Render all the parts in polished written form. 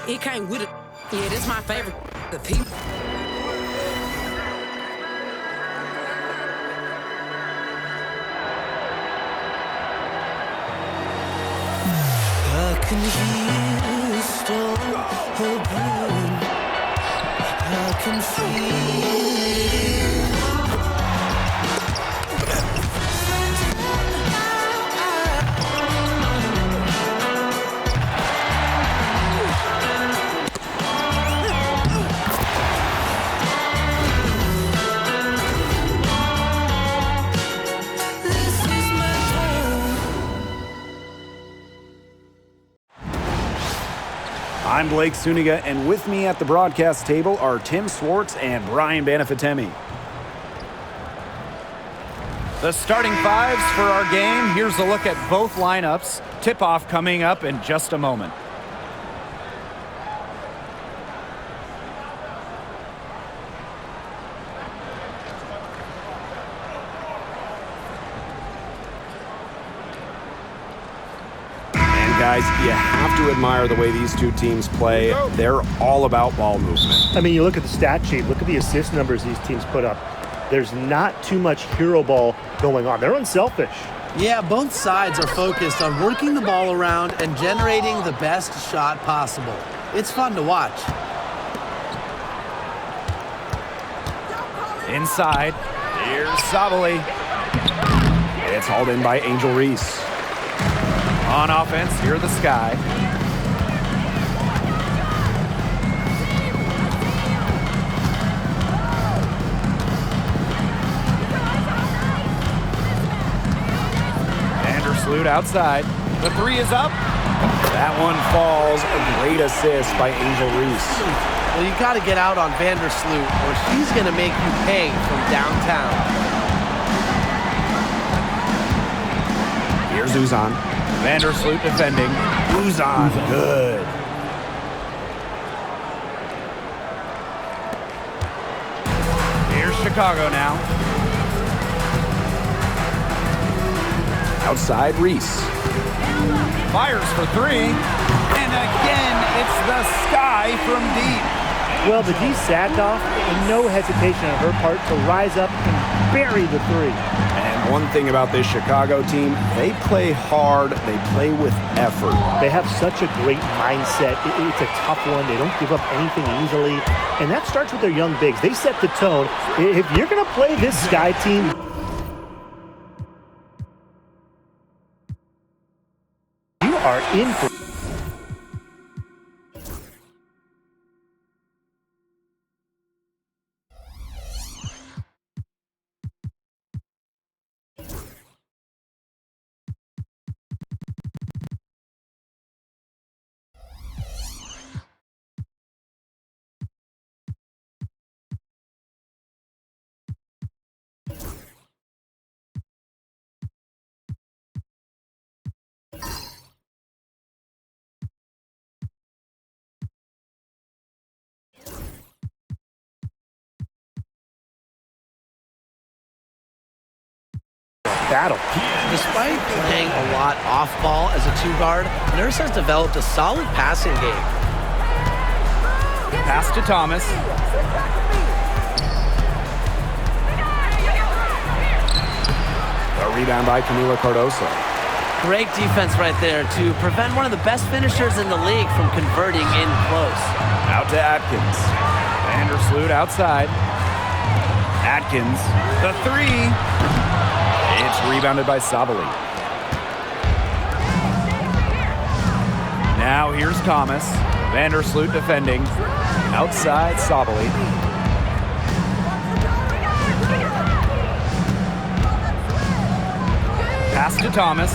It came with it. Yeah, this is my favorite. The people. I can hear the storm brewing. I can feel it. I'm Blake Suniga, and with me at the broadcast table are Tim Swartz and Brian Banafitemi. The starting fives for our game. Here's a look at both lineups. Tip-off coming up in just a moment. Guys, you have to admire the way these two teams play. They're all about ball movement. I mean, you look at the stat sheet, look at the assist numbers these teams put up. There's not too much hero ball going on. They're unselfish. Yeah, both sides are focused on working the ball around and generating the best shot possible. It's fun to watch. Inside, here's Sabali. It's hauled in by Angel Reese. On offense, here the Sky. Vandersloot outside. The three is up. That one falls. A great assist by Angel Reese. Well, you got to get out on Vandersloot or she's going to make you pay from downtown. Here's Uzan. Vandersloot defending. Uzan, good. Here's Chicago now. Outside, Reese. Fires for three. And again, it's the Sky from deep. Well, the D sat off, and no hesitation on her part to rise up and bury the three. And one thing about this Chicago team, they play hard, they play with effort. They have such a great mindset. It's a tough one. They don't give up anything easily. And that starts with their young bigs. They set the tone. If you're going to play this Sky team, you are in for... battle. Despite playing a lot off ball as a two-guard, Nurse has developed a solid passing game. Pass to Thomas. A rebound by Camila Cardoso. Great defense right there to prevent one of the best finishers in the league from converting in close. Out to Atkins. Vandersloot outside. Atkins, the three. It's rebounded by Sabali. Now here's Thomas. Vandersloot defending. Outside Sabali. Pass to Thomas.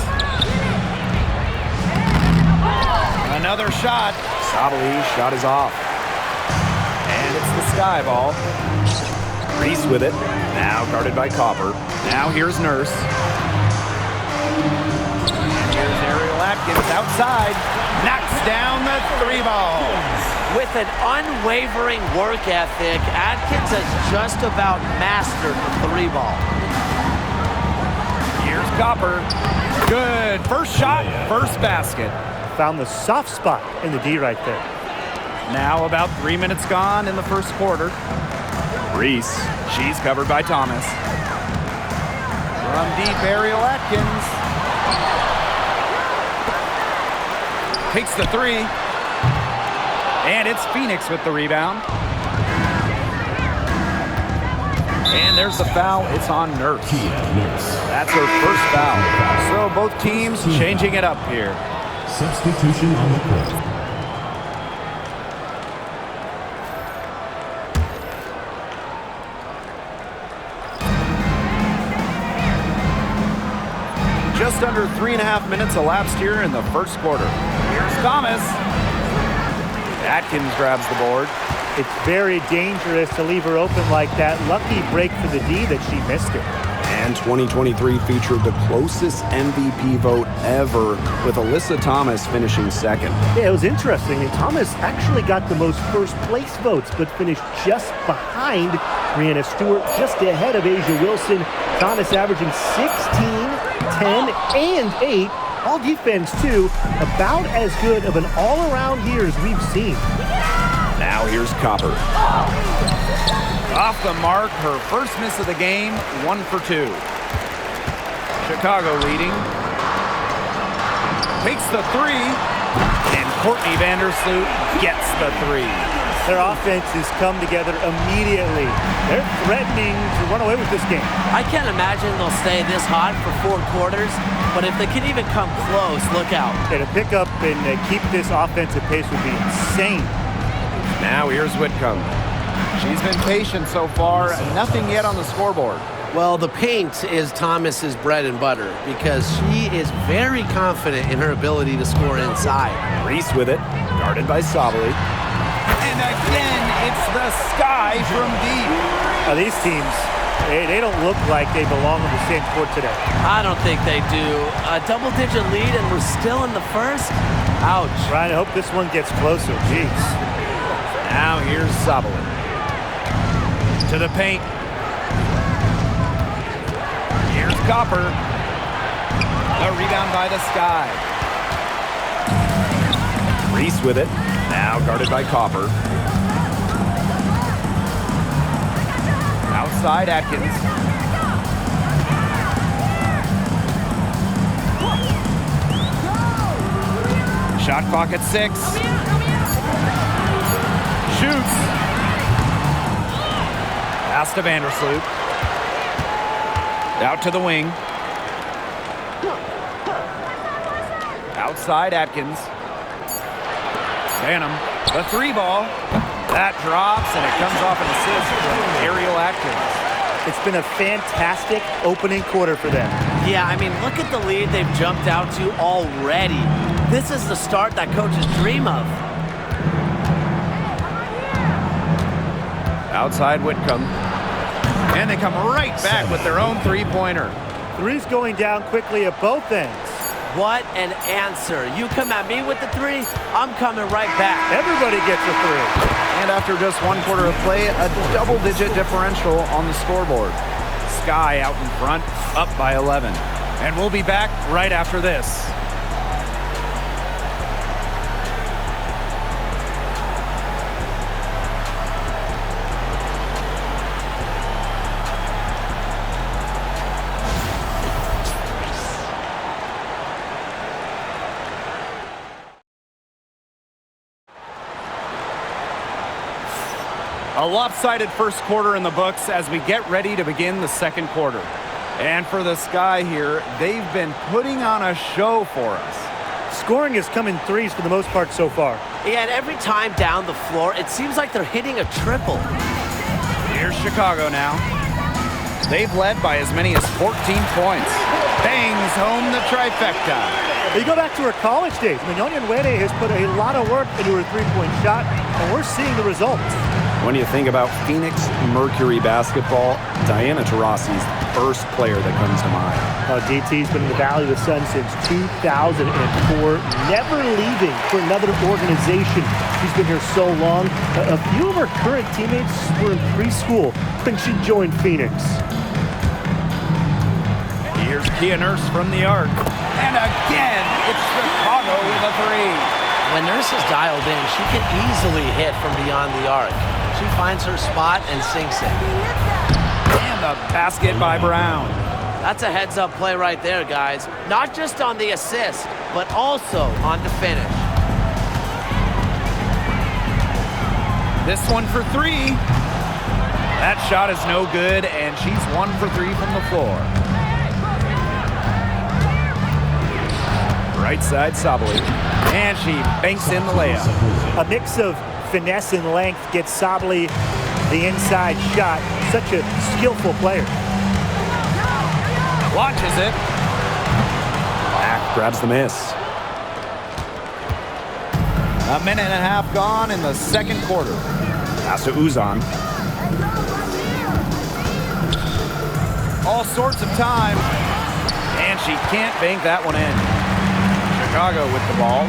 Another shot. Sabali shot is off. And it's the Sky ball. Reese with it. Now guarded by Copper. Now here's Nurse. And here's Ariel Atkins outside. Knocks down the three ball. With an unwavering work ethic, Atkins has just about mastered the three ball. Here's Copper. Good. First shot, first basket. Found the soft spot in the D right there. Now about 3 minutes gone in the first quarter. Reese, she's covered by Thomas. From deep, Ariel Atkins. Takes the three. And it's Phoenix with the rebound. And there's the foul. It's on Nurse. That's her first foul. So both teams changing it up here. Substitution on the court. Just under 3.5 minutes elapsed here in the first quarter. Here's Thomas. Atkins grabs the board. It's very dangerous to leave her open like that. Lucky break for the D that she missed it. And 2023 featured the closest MVP vote ever, with Alyssa Thomas finishing second. Yeah, it was interesting. And Thomas actually got the most first place votes, but finished just behind Brianna Stewart, just ahead of Asia Wilson. Thomas averaging 16, 10, and 8. All defense, too. About as good of an all-around year as we've seen. Now here's Copper. Off the mark, her first miss of the game, 1 for 2. Chicago leading. Takes the three, and Courtney Vandersloot gets the three. Their offenses come together immediately. They're threatening to run away with this game. I can't imagine they'll stay this hot for 4 quarters, but if they can even come close, look out. Yeah, to pick up and keep this offensive pace would be insane. Now here's Whitcomb. She's been patient so far, nothing yet on the scoreboard. Well, the paint is Thomas's bread and butter because she is very confident in her ability to score inside. Reese with it, guarded by Sabali. And again, it's the Sky from deep. Now, these teams, they don't look like they belong on the same court today. I don't think they do. A double-digit lead and we're still in the first? Ouch. Ryan, I hope this one gets closer. Jeez. Now here's Sabali. To the paint. Here's Copper. A rebound by the Sky. Reese with it, now guarded by Copper. Outside Atkins. Shot clock at 6. Shoots. Pass to Vandersloot. Out to the wing. Outside Atkins. Phantom, the 3 ball. That drops and it comes off an assist from Ariel Atkins. It's been a fantastic opening quarter for them. Yeah, I mean, look at the lead they've jumped out to already. This is the start that coaches dream of. Outside Whitcomb. And they come right back with their own 3-pointer. Three's going down quickly at both ends. What an answer. You come at me with the 3, I'm coming right back. Everybody gets a 3. And after just 1 quarter of play, a double-digit differential on the scoreboard. Sky out in front, up by 11. And we'll be back right after this. A lopsided first quarter in the books as we get ready to begin the second quarter. And for the Sky here, they've been putting on a show for us. Scoring has come in 3s for the most part so far. Yeah, and every time down the floor, it seems like they're hitting a triple. Here's Chicago now. They've led by as many as 14 points. Bangs home the trifecta. You go back to her college days. Mignon Nwede has put a lot of work into her 3-point shot, and we're seeing the results. When you think about Phoenix Mercury basketball, Diana Taurasi's the first player that comes to mind. DT's been in the Valley of the Sun since 2004, never leaving for another organization. She's been here so long. A few of her current teammates were in preschool when she joined Phoenix. Here's Kia Nurse from the arc. And again, it's Chicago with a 3. When Nurse is dialed in, she can easily hit from beyond the arc. She finds her spot and sinks it. And the basket by Brown. That's a heads-up play right there, guys. Not just on the assist, but also on the finish. This one for three. That shot is no good, and she's 1 for 3 from the floor. Right side, Sabali. And she banks in the layup. A mix of finesse and length gets Sabali the inside shot. Such a skillful player. Launches it. Mack grabs the miss. A minute and a half gone in the second quarter. Pass to Uzan. All sorts of time. And she can't bank that one in. Chicago with the ball.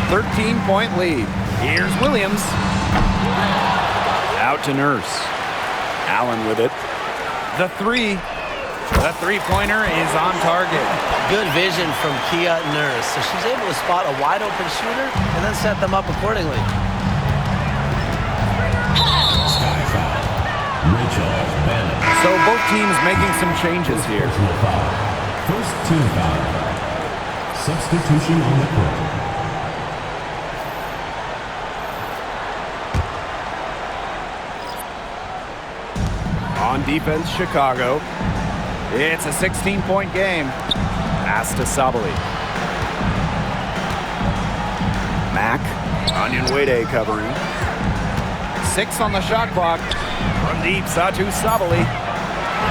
13-point lead. Here's Williams. Out to Nurse. Allen with it. The three-pointer is on target. Good vision from Kia Nurse. So she's able to spot a wide-open shooter and then set them up accordingly. Sky foul. Rachel Bennett. So both teams making some changes here. First team foul. Substitution on the court. On defense, Chicago. It's a 16-point game. Pass to Sabali. Mack. Onion Wade covering. 6 on the shot clock. From deep, Satu Sabali.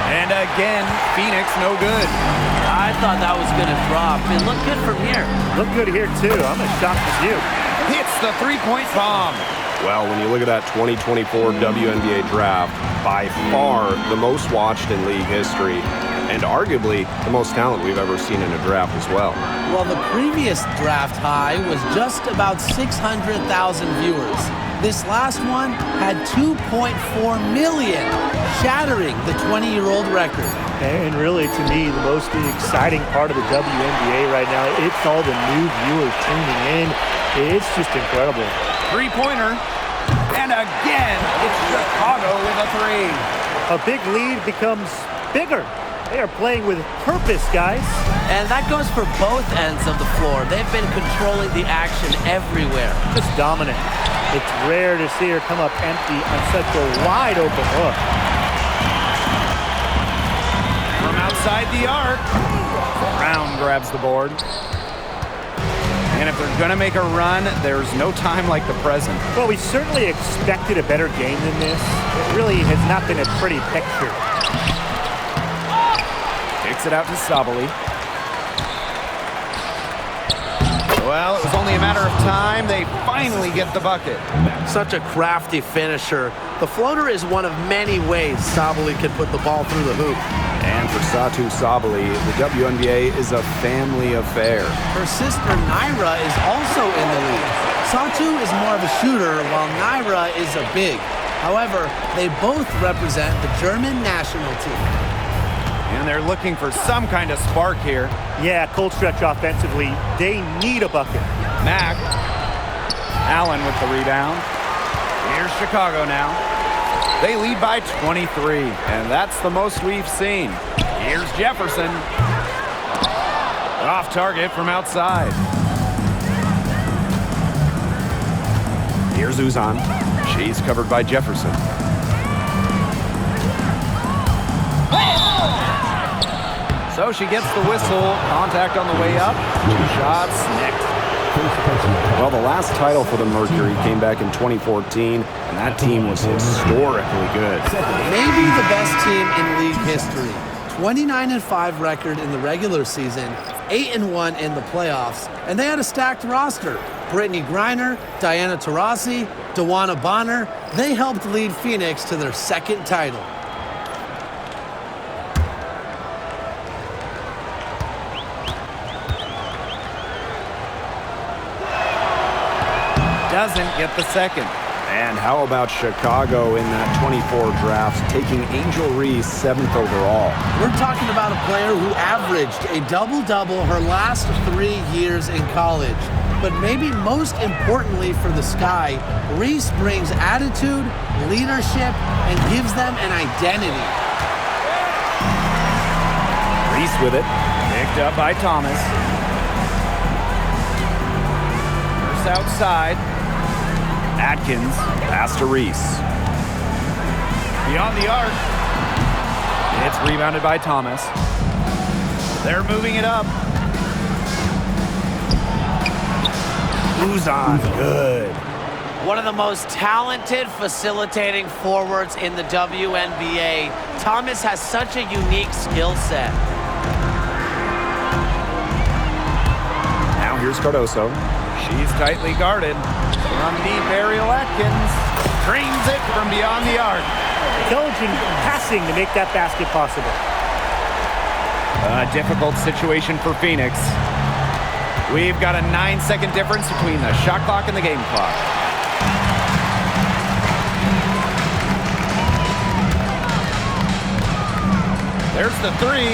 And again, Phoenix no good. I thought that was going to drop. It looked good from here. Look good here, too. I'm as shocked as you. Hits the three-point bomb. Well, when you look at that 2024 WNBA draft, by far the most watched in league history, and arguably the most talent we've ever seen in a draft as well. Well, the previous draft high was just about 600,000 viewers. This last one had 2.4 million, shattering the 20-year-old record. And really, to me, the most exciting part of the WNBA right now, it's all the new viewers tuning in. It's just incredible. Three-pointer. And again, it's Chicago with a three. A big lead becomes bigger. They are playing with purpose, guys. And that goes for both ends of the floor. They've been controlling the action everywhere. Just dominant. It's rare to see her come up empty on such a wide-open look. From outside the arc, Brown grabs the board. And if they're going to make a run, there's no time like the present. Well, we certainly expected a better game than this. It really has not been a pretty picture. Kicks it out to Sabali. Well, it was only a matter of time. They finally get the bucket. Such a crafty finisher. The floater is one of many ways Sabali can put the ball through the hoop. And for Satu Sabali, the WNBA is a family affair. Her sister Naira is also in the league. Satu is more of a shooter, while Naira is a big. However, they both represent the German national team. And they're looking for some kind of spark here. Yeah, cold stretch offensively. They need a bucket. Mack. Allen with the rebound. Here's Chicago now. They lead by 23, and that's the most we've seen. Here's Jefferson. Off target from outside. Here's Uzan. She's covered by Jefferson. So she gets the whistle. Contact on the way up. 2 shots next. Well, the last title for the Mercury came back in 2014, and that team was historically good. Maybe the best team in league history. 29-5 record in the regular season, 8-1 in the playoffs, and they had a stacked roster. Brittany Griner, Diana Taurasi, Dawana Bonner, they helped lead Phoenix to their second title. Doesn't get the second. And how about Chicago in that 24 draft, taking Angel Reese 7th overall? We're talking about a player who averaged a double-double her last 3 years in college. But maybe most importantly for the Sky, Reese brings attitude, leadership, and gives them an identity. Reese with it. Picked up by Thomas. First outside. Atkins. Pass to Reese. Beyond the arc. It's rebounded by Thomas. They're moving it up. Uzan, good. One of the most talented facilitating forwards in the WNBA. Thomas has such a unique skill set. Now here's Cardoso. She's tightly guarded. From deep, Ariel Atkins dreams it from beyond the arc. Intelligent passing to make that basket possible. A difficult situation for Phoenix. We've got a 9-second difference between the shot clock and the game clock. There's the three.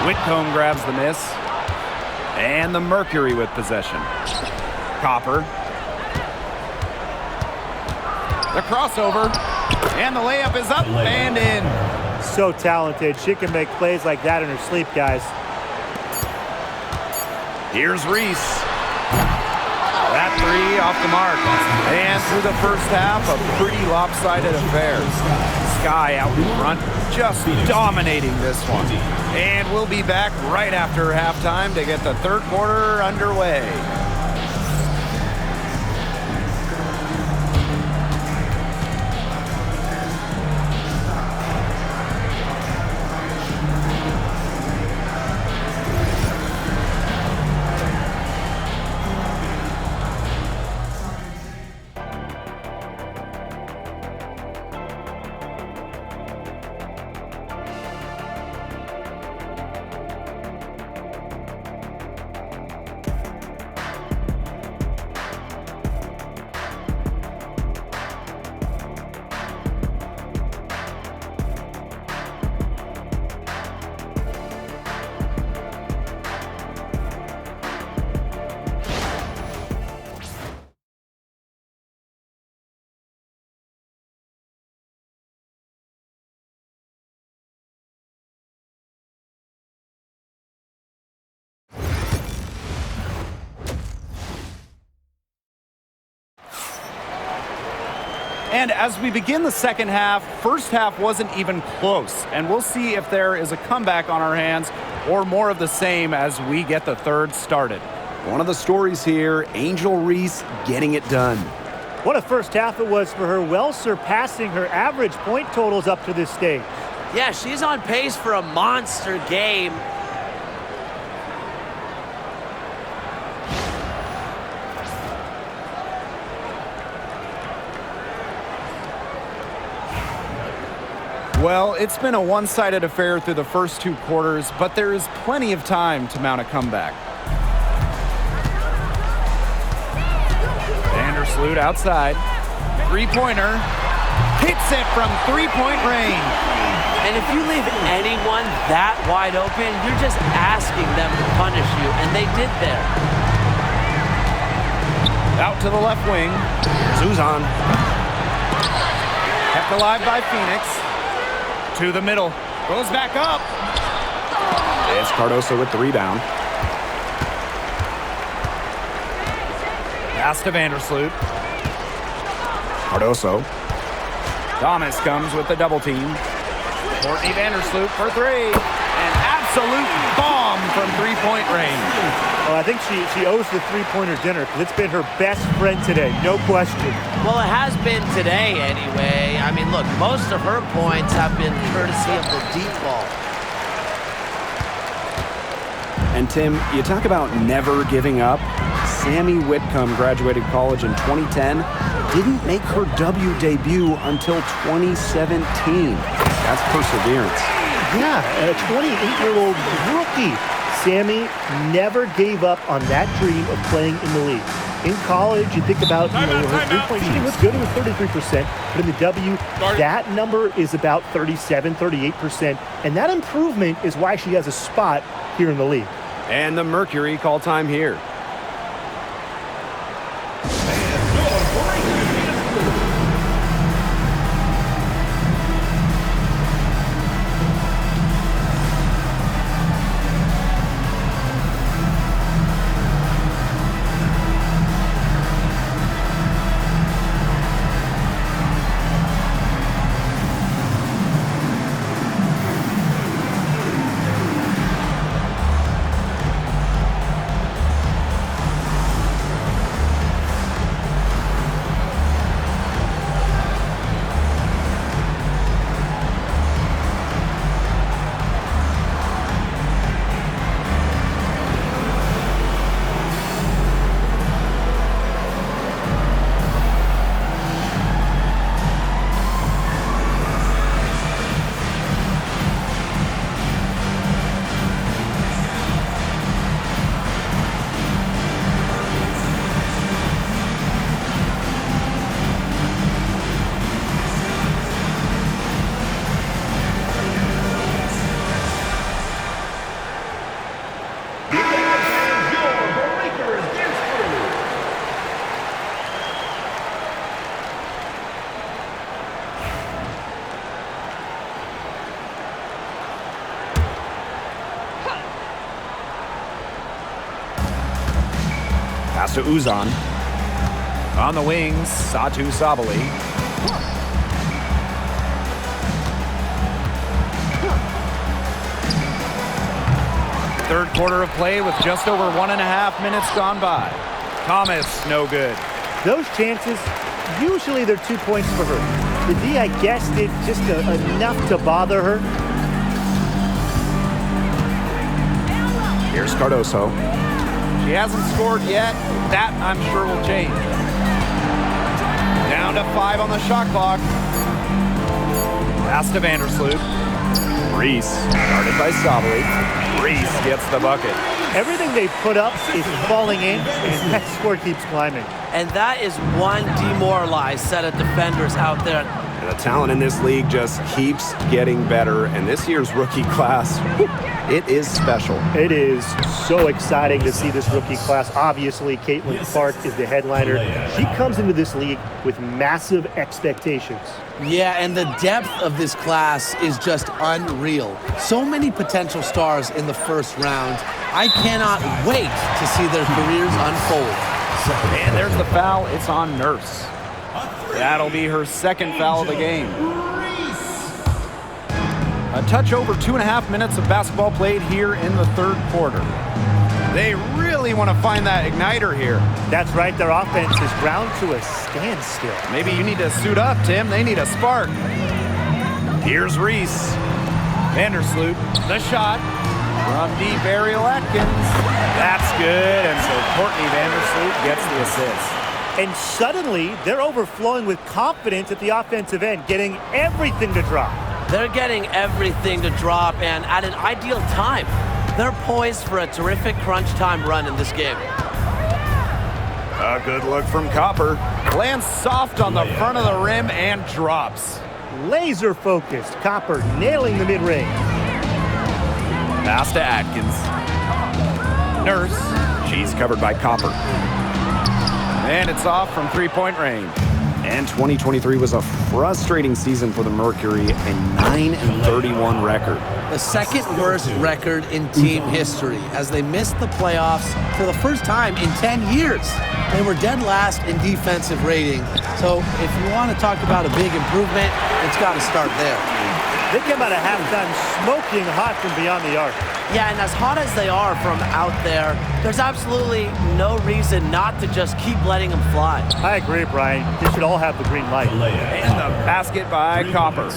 Whitcomb grabs the miss. And the Mercury with possession. Copper. The crossover. And the layup is up and in. So talented. She can make plays like that in her sleep, guys. Here's Reese. That three off the mark. And through the first half, a pretty lopsided affair. Sky out in front, just dominating this one. And we'll be back right after halftime to get the third quarter underway. And as we begin the second half, first half wasn't even close. And we'll see if there is a comeback on our hands or more of the same as we get the third started. One of the stories here, Angel Reese getting it done. What a first half it was for her, well surpassing her average point totals up to this stage. Yeah, she's on pace for a monster game. Well, it's been a one-sided affair through the first two quarters, but there is plenty of time to mount a comeback. Vandersloot outside. Three-pointer. Hits it from three-point range. And if you leave anyone that wide open, you're just asking them to punish you, and they did there. Out to the left wing. Uzan. Kept alive by Phoenix. To the middle. Goes back up. It's Cardoso with the rebound. Pass to Vandersloot. Cardoso. Thomas comes with the double team. Courtney Vandersloot for three. An absolute bomb from three-point range. Oh, I think she owes the three-pointer dinner because it's been her best friend today, no question. Well, it has been today anyway. I mean, look, most of her points have been courtesy of the deep ball. And Tim, you talk about never giving up. Sammy Whitcomb graduated college in 2010, didn't make her W debut until 2017. That's perseverance. Yeah, a 28-year-old rookie. Sammy never gave up on that dream of playing in the league. In college, you think about her three-point shooting was good, it was 33%, but in the W, that number is about 37, 38%, and that improvement is why she has a spot here in the league. And the Mercury call time here. to Uzan. On the wings, Satu Sabali. Third quarter of play with just over 1.5 minutes gone by. Thomas, no good. Those chances, usually they're 2 points for her. The D, I guess, did just enough to bother her. Here's Cardoso. She hasn't scored yet. That, I'm sure, will change. Down to 5 on the shot clock. Pass to Vandersloot. Reese, guarded by Sabali. Reese gets the bucket. Everything they put up is falling in, and that score keeps climbing. And that is one demoralized set of defenders out there. The talent in this league just keeps getting better, and this year's rookie class, it is special. It is so exciting to see this rookie class. Obviously, Caitlin Clark is the headliner. She comes into this league with massive expectations. Yeah, and the depth of this class is just unreal. So many potential stars in the first round. I cannot wait to see their careers unfold. And there's the foul. It's on Nurse. That'll be her second foul of the game. A touch over 2.5 minutes of basketball played here in the third quarter. They really want to find that igniter here. That's right, their offense is ground to a standstill. Maybe you need to suit up, Tim. They need a spark. Here's Reese. Vandersloot, the shot from deep. Ariel Atkins. That's good, and so Courtney Vandersloot gets the assist. And suddenly, they're overflowing with confidence at the offensive end, getting everything to drop. They're getting everything to drop, and at an ideal time. They're poised for a terrific crunch time run in this game. A good look from Copper. Lands soft on the front of the rim and drops. Laser focused. Copper nailing the mid-range. Pass to Atkins. Nurse. She's covered by Copper. And it's off from three-point range. And 2023 was a frustrating season for the Mercury, a 9-31 record. The second worst record in team history as they missed the playoffs for the first time in 10 years. They were dead last in defensive rating. So if you want to talk about a big improvement, it's got to start there. They came out of halftime smoking hot from beyond the arc. Yeah, and as hot as they are from out there, there's absolutely no reason not to just keep letting them fly. I agree, Brian. They should all have the green light. And the basket by Copper.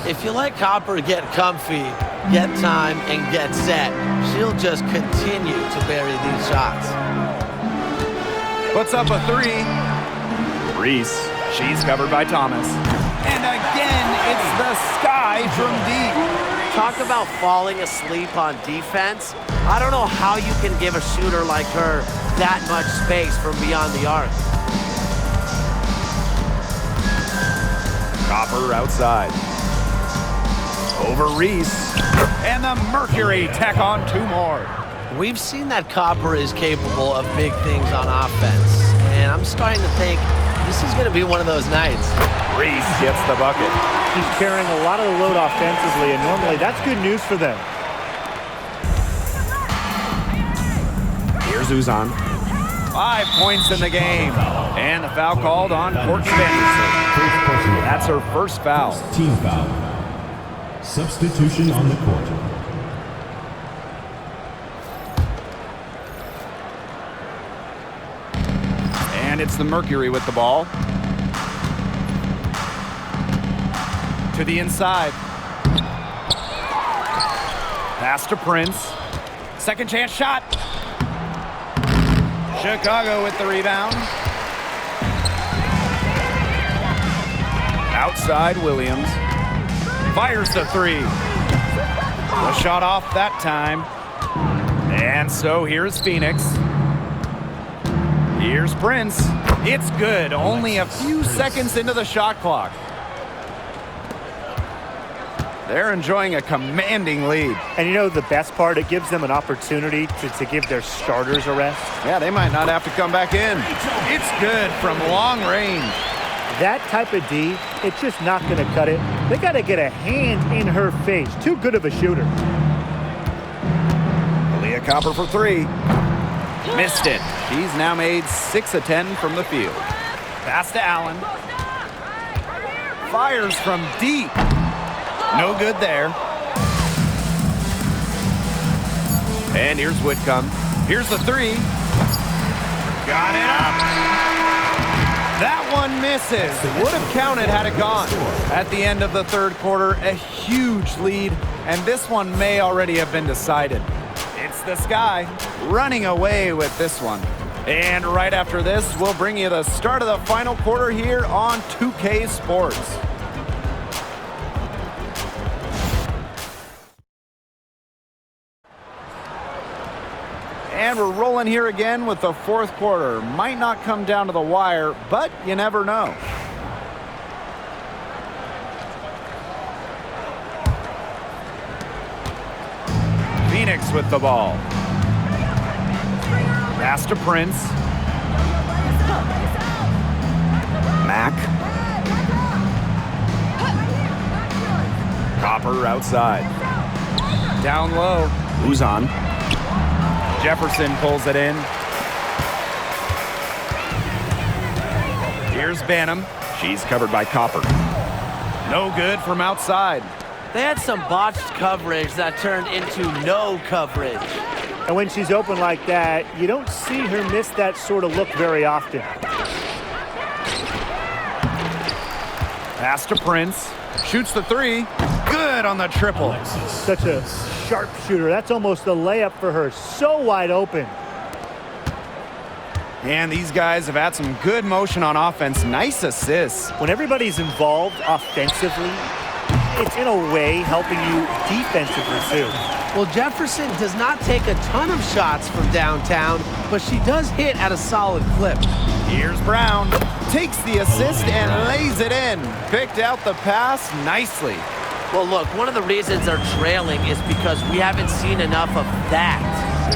If you let Copper get comfy, get time, and get set, she'll just continue to bury these shots. Puts up a three. Reese. She's covered by Thomas. And again, it's the sky from deep. Talk about falling asleep on defense. I don't know how you can give a shooter like her that much space from beyond the arc. Copper outside. Over Reese. And the Mercury tack on 2 more. We've seen that Copper is capable of big things on offense. And I'm starting to think this is going to be one of those nights. Reese gets the bucket. He's carrying a lot of the load offensively, and normally that's good news for them. Here's Uzan. 5 points in the game. And the foul called on Courtney Vandersloot. That's her first foul. Team foul. Substitution on the court. And it's the Mercury with the ball. To the inside. Pass to Prince. Second chance shot. Chicago with the rebound. Outside Williams. Fires the three. The shot off that time. And so here's Phoenix. Here's Prince. It's good. Only a few seconds into the shot clock. They're enjoying a commanding lead. And you know the best part? It gives them an opportunity to give their starters a rest. Yeah, they might not have to come back in. It's good from long range. That type of D, it's just not going to cut it. They got to get a hand in her face. Too good of a shooter. Aaliyah Copper for three. Missed it. She's now made 6 of 10 from the field. Pass to Allen. Fires from deep. No good there. And here's Whitcomb. Here's the 3. Got it up. That one misses. Would have counted had it gone. At the end of the third quarter, a huge lead, and this one may already have been decided. It's the Sky running away with this one. And right after this, we'll bring you the start of the final quarter here on 2K Sports. And we're rolling here again with the fourth quarter. Might not come down to the wire, but you never know. Phoenix with the ball. Pass to Prince. Mack. Copper outside. Down low. Uzan. Jefferson pulls it in. Here's Banham. She's covered by Copper. No good from outside. They had some botched coverage that turned into no coverage. And when she's open like that, you don't see her miss that sort of look very often. Pass to Prince. Shoots the 3. Good on the triple. Such a sharp shooter. That's almost a layup for her. So wide open. And these guys have had some good motion on offense. Nice assists. When everybody's involved offensively, it's in a way helping you defensively too. Well, Jefferson does not take a ton of shots from downtown, but she does hit at a solid clip. Here's Brown. Takes the assist and lays it in. Picked out the pass nicely. Well, look, one of the reasons they're trailing is because we haven't seen enough of that.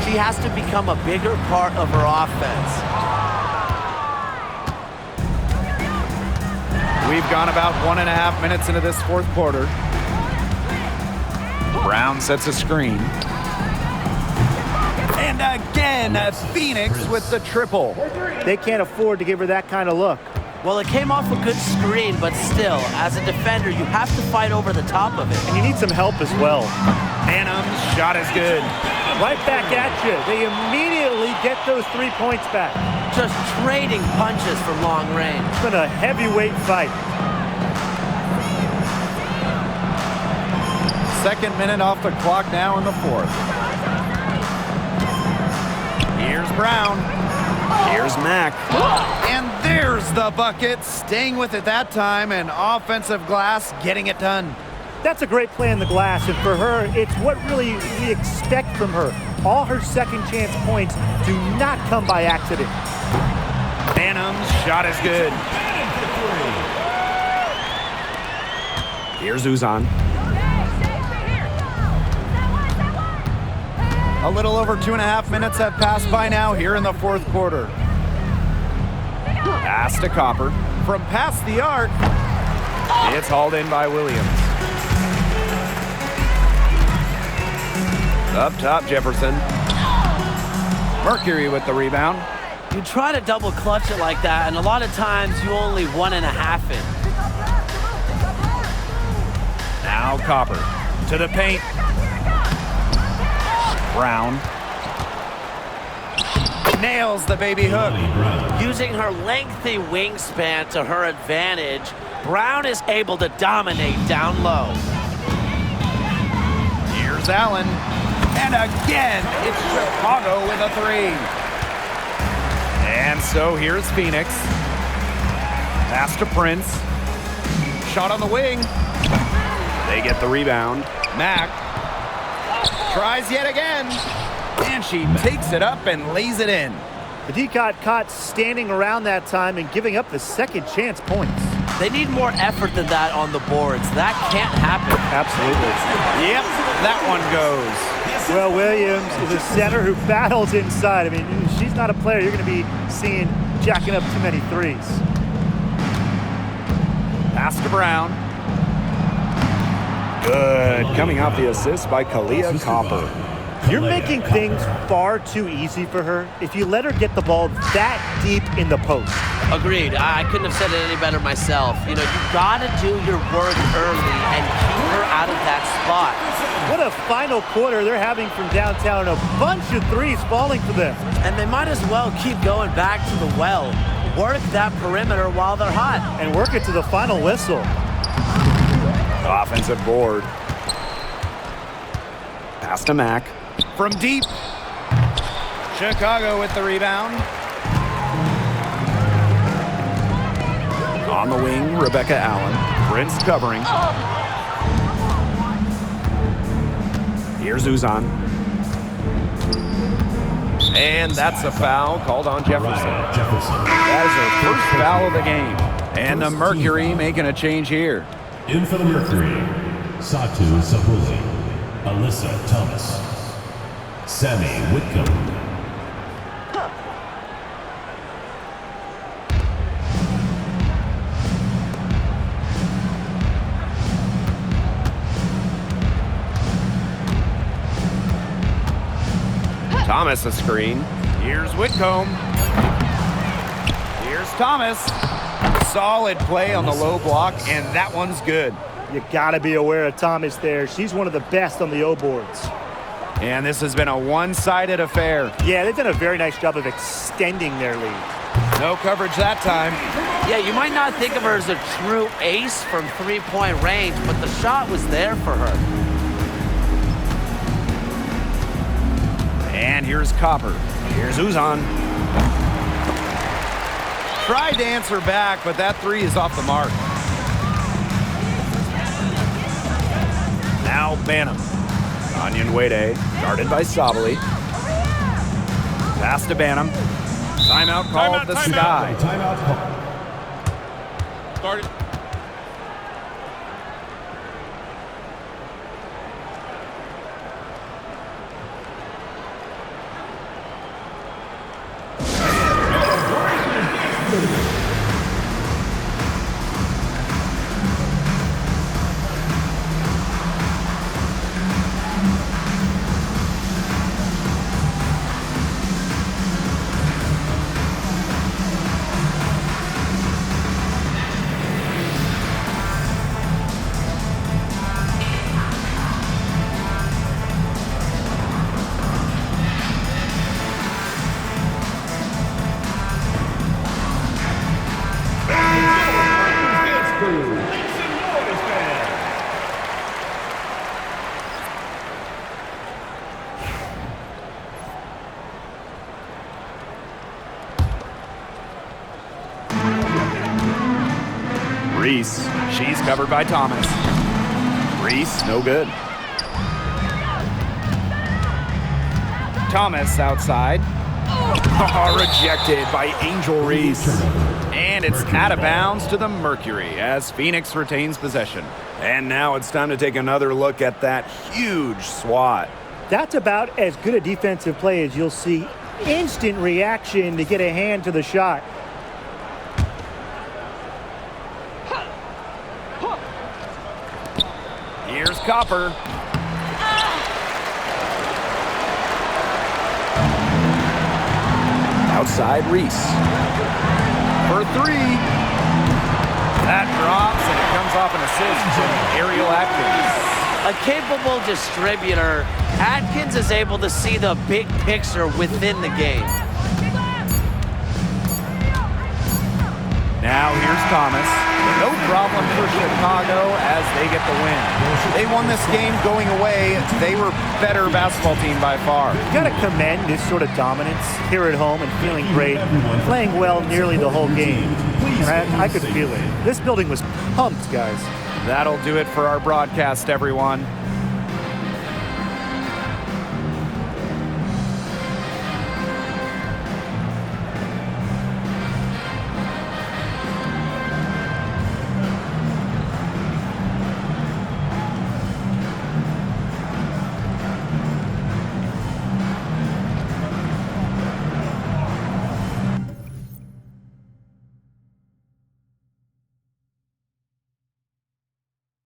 She has to become a bigger part of her offense. We've gone about 1.5 minutes into this fourth quarter. Brown sets a screen. And again, Phoenix with the triple. They can't afford to give her that kind of look. Well, it came off a good screen, but still, as a defender, you have to fight over the top of it. And you need some help as well. Banham's shot is good. Right back at you. They immediately get those 3 points back. Just trading punches from long range. It's been a heavyweight fight. Second minute off the clock now in the fourth. Here's Brown. Here's Mack. And there's the bucket. Staying with it that time, and offensive glass getting it done. That's a great play in the glass, and for her, it's what really we expect from her. All her second chance points do not come by accident. Banham's shot is good. Here's Uzan. A little over 2.5 minutes have passed by now here in the fourth quarter. Pass to Copper. From past the arc, it's hauled in by Williams. Up top, Jefferson. Mercury with the rebound. You try to double clutch it like that, and a lot of times you only 1.5 it. Now Copper to the paint. Brown nails the baby hook. Using her lengthy wingspan to her advantage, Brown is able to dominate down low. Here's Allen. And again, it's Chicago with a 3. And so here's Phoenix. Pass to Prince. Shot on the wing. They get the rebound. Mack tries yet again. And she takes it up and lays it in. The D got caught standing around that time and giving up the second chance points. They need more effort than that on the boards. That can't happen. Absolutely. Yep, that one goes. Well, Williams is a center who battles inside. I mean, she's not a player you're going to be seeing jacking up too many threes. Pass to Brown. Good. Coming off the assist by Kalia Copper. You're making things far too easy for her if you let her get the ball that deep in the post. Agreed. I couldn't have said it any better myself. You gotta do your work early and keep her out of that spot. What a final quarter they're having from downtown. A bunch of threes falling for them. And they might as well keep going back to the well. Work that perimeter while they're hot. And work it to the final whistle. Offensive board. Pass to Mack. From deep. Chicago with the rebound. On the wing, Rebecca Allen. Prince covering. Here's Uzan. And that's a foul called on Jefferson. That is her first foul of the game. And the Mercury making a change here. In for the Mercury, Satu Sabuli, Alyssa Thomas, Sammy Whitcomb. Thomas a screen. Here's Whitcomb. Here's Thomas. Solid play on the low block, and that one's good. You gotta be aware of Thomas there. She's one of the best on the O boards. And this has been a one-sided affair. Yeah, they've done a very nice job of extending their lead. No coverage that time. Yeah, you might not think of her as a true ace from three-point range, but the shot was there for her. And here's Copper. Here's Uzan. Tried to answer back, but that three is off the mark. Now Banham. Onion Wade, guarded by Sabali. Pass to Banham. Timeout called the Sky. Timeout call. Guarded. Reese. She's covered by Thomas. Reese, no good. Thomas outside. Rejected by Angel Reese. And it's out of bounds to the Mercury as Phoenix retains possession. And now it's time to take another look at that huge swat. That's about as good a defensive play as you'll see. Instant reaction to get a hand to the shot. Here's Copper. Outside Reese. For three. That drops, and it comes off an assist from Ariel Atkins. A capable distributor, Atkins is able to see the big picture within the game. Now here's Thomas. No problem for Chicago as they get the win. They won this game going away. They were better basketball team by far. You gotta commend this sort of dominance here at home and feeling great, playing well nearly the whole game. And I could feel it. This building was pumped, guys. That'll do it for our broadcast, everyone.